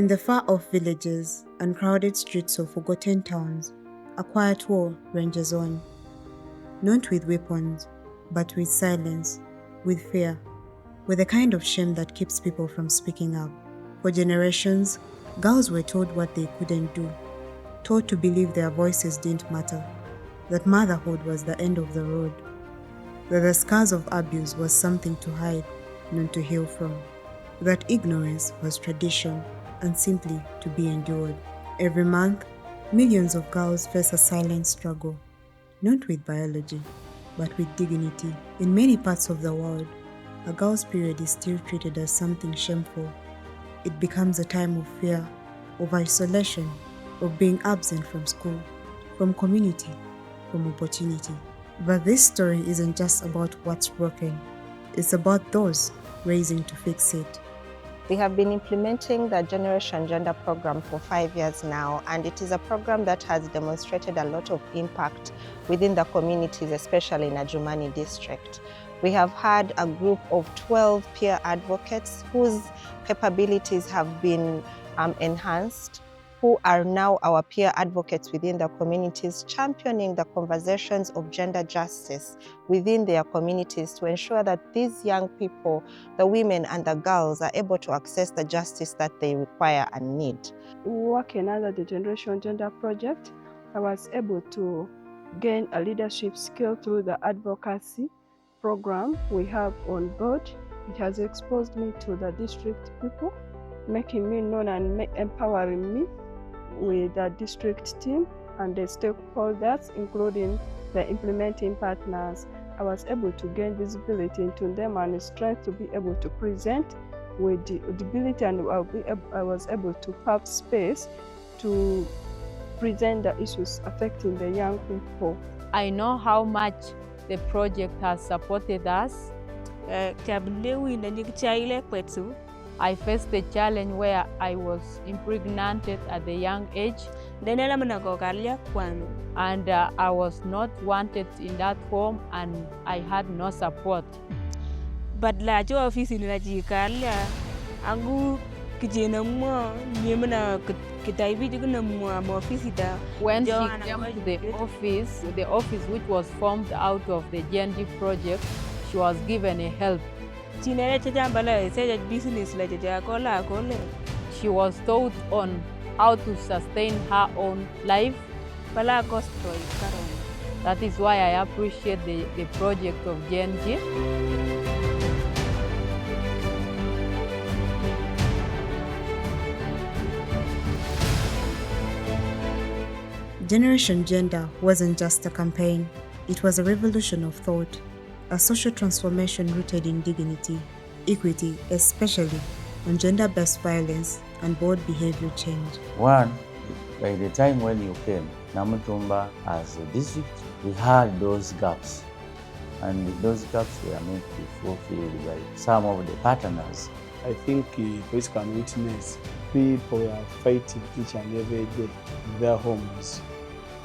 In the far-off villages and crowded streets of forgotten towns, a quiet war ranges on. Not with weapons, but with silence, with fear, with the kind of shame that keeps people from speaking up. For generations, girls were told what they couldn't do, taught to believe their voices didn't matter, that motherhood was the end of the road, that the scars of abuse was something to hide, not to heal from, that ignorance was tradition and simply to be endured. Every month, millions of girls face a silent struggle, not with biology, but with dignity. In many parts of the world, a girl's period is still treated as something shameful. It becomes a time of fear, of isolation, of being absent from school, from community, from opportunity. But this story isn't just about what's broken. It's about those raising to fix it. We have been implementing the Generation Gender program for 5 years now, and it is a program that has demonstrated a lot of impact within the communities, especially in Adjumani district. We have had a group of 12 peer advocates whose capabilities have been enhanced, who are now our peer advocates within the communities, championing the conversations of gender justice within their communities to ensure that these young people, the women and the girls, are able to access the justice that they require and need. Working under the Generation Gender Project, I was able to gain a leadership skill through the advocacy program we have on board. It has exposed me to the district people, making me known and empowering me with the district team and the stakeholders, including the implementing partners. I was able to gain visibility into them and strength to be able to present with the ability, and I was able to have space to present the issues affecting the young people. I know how much the project has supported us. I faced the challenge where I was impregnated at a young age, and I was not wanted in that home, and I had no support. But la jo office ni la jikalia angu kijena mo nyemana kitaibi jikuna mo office da. When she came to the office which was formed out of the GNG project, she was given a help. She was taught on how to sustain her own life. That is why I appreciate the project of GNG. Generation Gender wasn't just a campaign, it was a revolution of thought, a social transformation rooted in dignity, equity, especially on gender-based violence and bold behavior change. One, by the time when you came, Namutumba as a district, we had those gaps, and those gaps were meant to be fulfilled by some of the partners. I think police can witness people are fighting each and every day in their homes,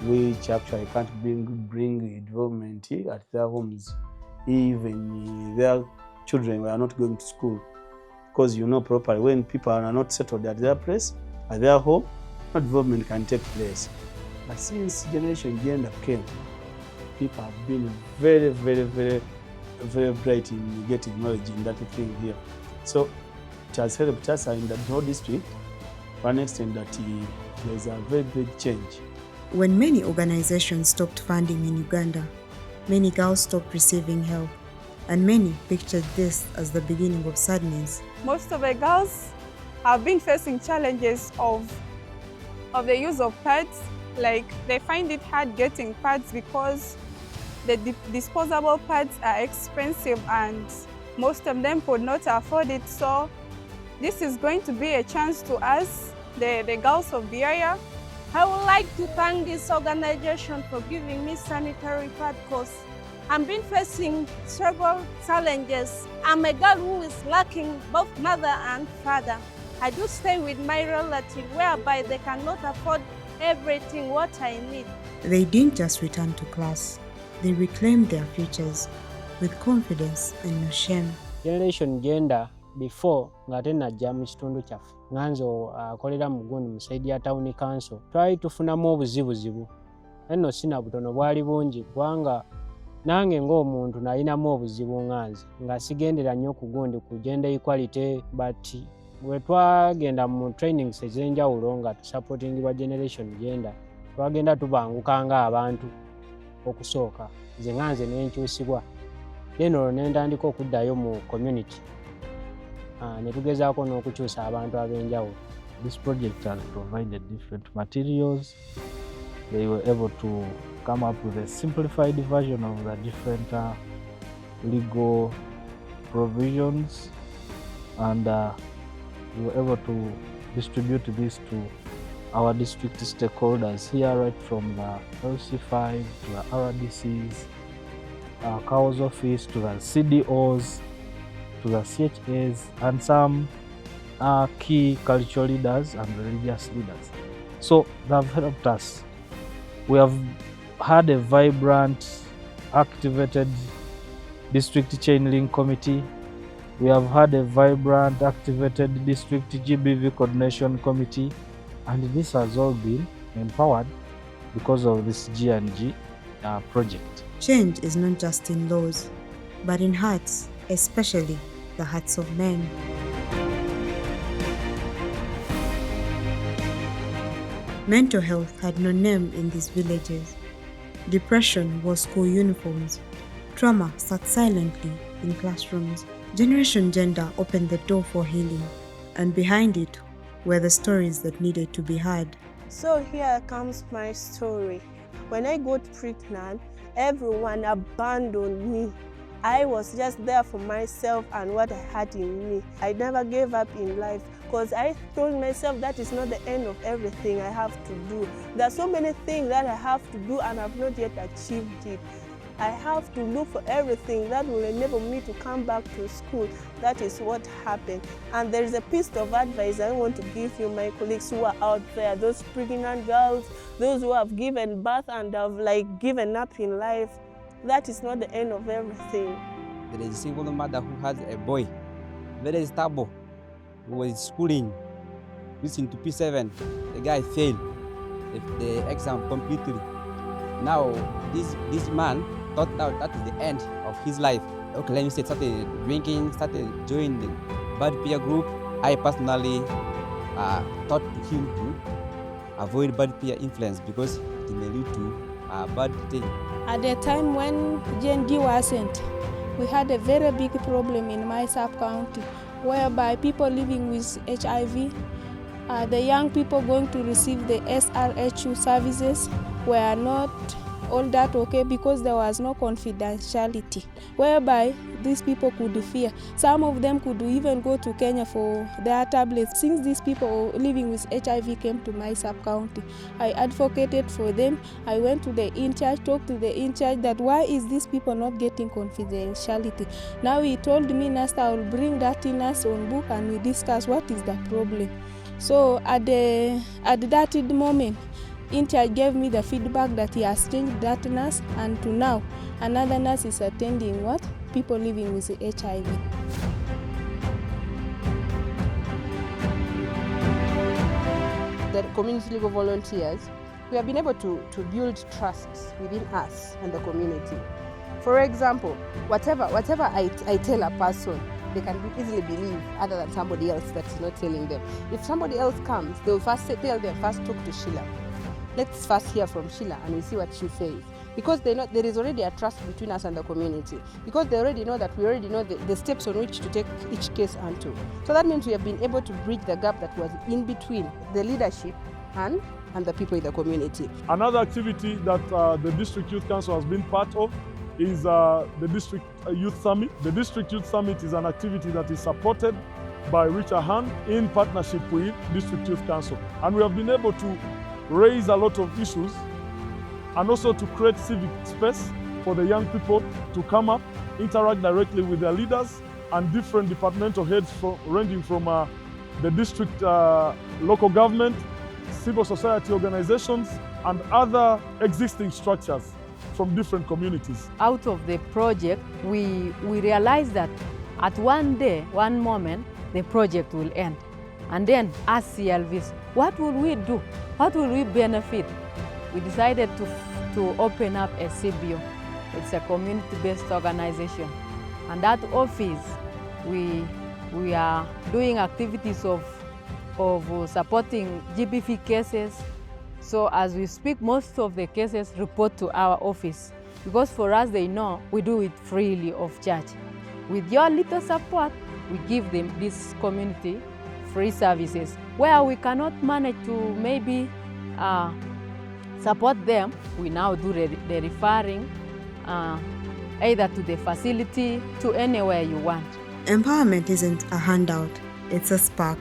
which actually can't bring involvement at their homes. Even their children were not going to school, because you know properly when people are not settled at their place, at their home, no development can take place. But since Generation Gender came, people have been very, very, very, very bright in getting knowledge in that thing here. So it has helped us in the whole district to an extent that there's a very big change. When many organizations stopped funding in Uganda, many girls stopped receiving help, and many pictured this as the beginning of sadness. Most of the girls have been facing challenges of the use of pads. Like, they find it hard getting pads because the disposable pads are expensive and most of them could not afford it. So this is going to be a chance to us, the girls of the area. I would like to thank this organization for giving me sanitary pad because I've been facing several challenges. I'm a girl who is lacking both mother and father. I do stay with my relative whereby they cannot afford everything what I need. They didn't just return to class, they reclaimed their futures with confidence and no shame. Generation Gender before nga tennajja mu kitundu kyaffe nganze akolera mu gundi mu saidi ya town council twali tufunamu obuzibuzibu enno sina butono bwali bungi kubanga nange ng'omuntu nalinamu obuzibu nganze nga sigendera nnyo ku gundi ku gender equality but bwe twagenda mu trainings ez'enjawulo nga tusupportingibwa generation gender twagenda tubanguka ng'abantu okusooka nze nganze n'enkyusibwa then olwo ne ntandika okuddayo mu community ne tugezaako n'okukyusa abantu ab'enjawulo. This project has provided different materials. They were able to come up with a simplified version of the different legal provisions, and we were able to distribute this to our district stakeholders here, right from the LC5 to the RDCs, COW's office, to the CDOs, to the CHAs, and some key cultural leaders and religious leaders. So they've helped us. We have had a vibrant, activated district chain link committee. We have had a vibrant, activated district GBV coordination committee, and this has all been empowered because of this G&G project. Change is not just in laws, but in hearts, especially the hearts of men. Mental health had no name in these villages. Depression wore school uniforms. Trauma sat silently in classrooms. Generation Gender opened the door for healing, and behind it were the stories that needed to be heard. So here comes my story. When I got pregnant, everyone abandoned me. I was just there for myself and what I had in me. I never gave up in life because I told myself that is not the end of everything I have to do. There are so many things that I have to do and I've not yet achieved it. I have to look for everything that will enable me to come back to school. That is what happened. And there is a piece of advice I want to give you, my colleagues who are out there, those pregnant girls, those who have given birth and have given up in life. That is not the end of everything. There is a single mother who has a boy, very stable, who was schooling, listening to P7. The guy failed the exam completely. Now, this man thought that is the end of his life. Okay, let me say, started drinking, started joining the bad peer group. I personally taught him to avoid bad peer influence because it may lead to a bad thing. At the time when GND wasn't, we had a very big problem in my sub-county, whereby people living with HIV, the young people going to receive the SRHU services were not all that okay because there was no confidentiality, whereby these people could fear. Some of them could even go to Kenya for their tablets. Since these people living with HIV came to my sub-county, I advocated for them. I went to the in-charge, talked to the in-charge that why is these people not getting confidentiality. Now he told me, Nasta, I will bring that in us on book and we discuss what is the problem. So at that moment, in-charge gave me the feedback that he has changed that nurse, and to now, another nurse is attending what? People living with HIV. The community legal volunteers, we have been able to build trust within us and the community. For example, whatever I tell a person, they can easily believe other than somebody else that's not telling them. If somebody else comes, they'll tell them, first talk to Sheila. Let's first hear from Sheila and we see what she says. Because they know there is already a trust between us and the community. Because they already know that we already know the steps on which to take each case onto. So that means we have been able to bridge the gap that was in between the leadership and the people in the community. Another activity that the District Youth Council has been part of is the District Youth Summit. The District Youth Summit is an activity that is supported by Richard Hand in partnership with District Youth Council. And we have been able to raise a lot of issues and also to create civic space for the young people to come up, interact directly with their leaders and different departmental heads ranging from the district local government, civil society organizations, and other existing structures from different communities. Out of the project, we realized that at one day, one moment, the project will end. And then as CLVs, what will we do? What will we benefit? We decided to open up a CBO. It's a community-based organization. And that office, we are doing activities of supporting GBV cases. So as we speak, most of the cases report to our office, because for us, they know we do it freely of charge. With your little support, we give them this community free services. Where we cannot manage to maybe support them, we now do the referring either to the facility, to anywhere you want. Empowerment isn't a handout, it's a spark.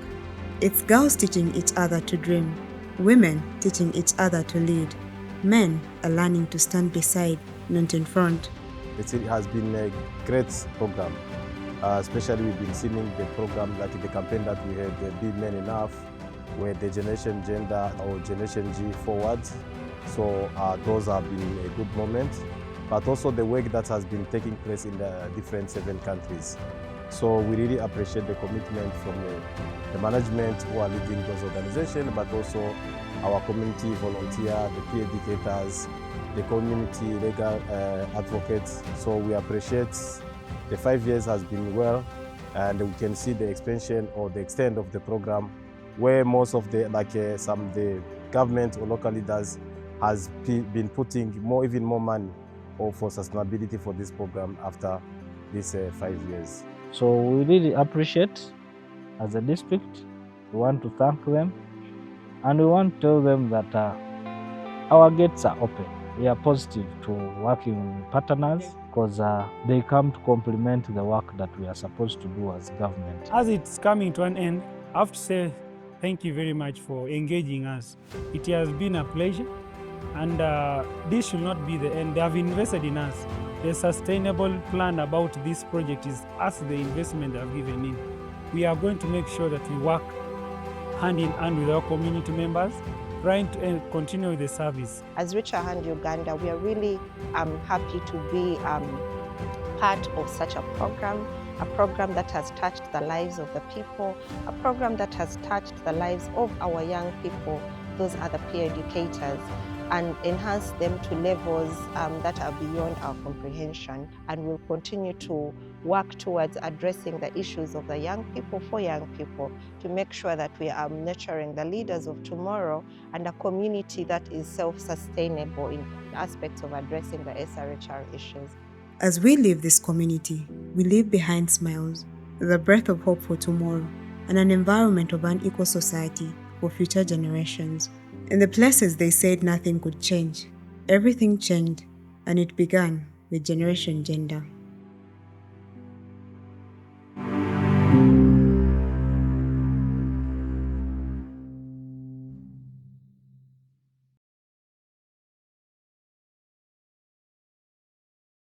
It's girls teaching each other to dream, women teaching each other to lead, men are learning to stand beside, not in front. It has been a great program. Especially we've been seeing the program, like the campaign that we had, Be Men Enough, where the Generation Gender or Generation G forwards. So those have been a good moment, but also the work that has been taking place in the different 7 countries. So we really appreciate the commitment from the management who are leading those organizations, but also our community volunteer, the peer educators, the community legal advocates. So we appreciate the 5 years has been well, and we can see the expansion or the extent of the program, where most of the the government or local leaders has been putting even more money for sustainability for this program after these 5 years. So we really appreciate, as a district, we want to thank them, and we want to tell them that our gates are open. We are positive to working with partners because they come to complement the work that we are supposed to do as government. As it's coming to an end, I have to say thank you very much for engaging us. It has been a pleasure, and this should not be the end. They have invested in us. The sustainable plan about this project is us, the investment they have given in. We are going to make sure that we work hand in hand with our community members, trying to continue with the service. As Reach a Hand Uganda, we are really happy to be part of such a program that has touched the lives of the people, a program that has touched the lives of our young people, those are the peer educators, and enhance them to levels that are beyond our comprehension. And we'll continue to work towards addressing the issues of the young people for young people to make sure that we are nurturing the leaders of tomorrow and a community that is self-sustainable in aspects of addressing the SRHR issues. As we leave this community, we leave behind smiles, the breath of hope for tomorrow, and an environment of an equal society for future generations. In the places they said nothing could change, everything changed, and it began with Generation Gender.